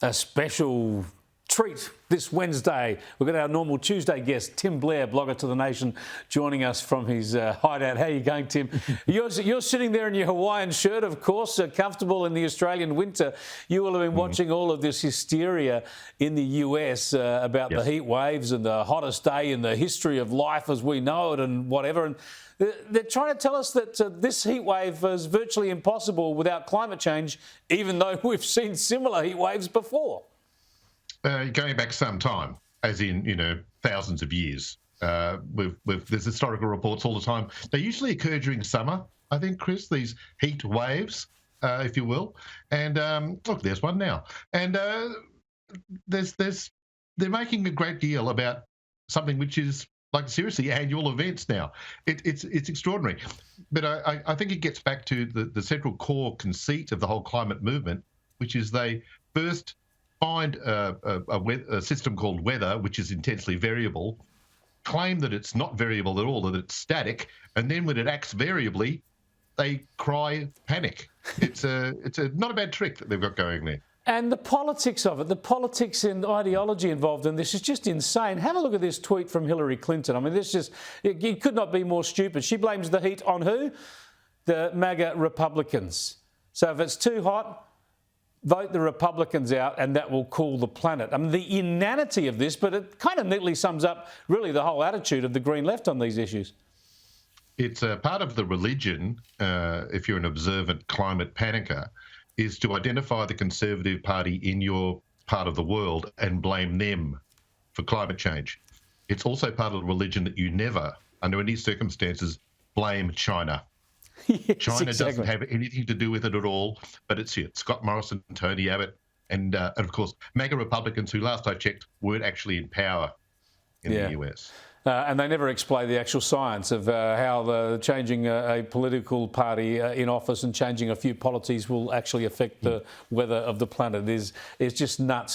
a special treat this Wednesday. We've got our normal Tuesday guest, Tim Blair, blogger to The Nation, joining us from his hideout. How are you going, Tim? You're sitting there in your Hawaiian shirt, of course, comfortable in the Australian winter. You will have been watching all of this hysteria in the US about the heat waves and the hottest day in the history of life as we know it and whatever. And they're trying to tell us that this heat wave is virtually impossible without climate change, even though we've seen similar heat waves before. Going back some time, as in, thousands of years. There's historical reports all the time. They usually occur during summer, I think, Chris, these heat waves, if you will. And look, there's one now. And they're making a great deal about something which is like seriously annual events now. It's extraordinary. But I think it gets back to the central core conceit of the whole climate movement, which is they first find a system called weather, which is intensely variable, claim that it's not variable at all, that it's static, and then when it acts variably, they cry panic. It's not a bad trick that they've got going there. And the politics of it, the politics and ideology involved in this is just insane. Have a look at this tweet from Hillary Clinton. I mean, it could not be more stupid. She blames the heat on who? The MAGA Republicans. So if it's too hot, vote the Republicans out and that will cool the planet. I mean, the inanity of this, but it kind of neatly sums up really the whole attitude of the Green Left on these issues. It's a part of the religion, if you're an observant climate panicker, is to identify the Conservative Party in your part of the world and blame them for climate change. It's also part of the religion that you never, under any circumstances, blame China. Yes, China doesn't have anything to do with it at all, but it's Scott Morrison, Tony Abbott, and of course, MAGA Republicans, who last I checked weren't actually in power in the US. And they never explain the actual science of how changing a political party in office and changing a few policies will actually affect the weather of the planet. Is just nuts.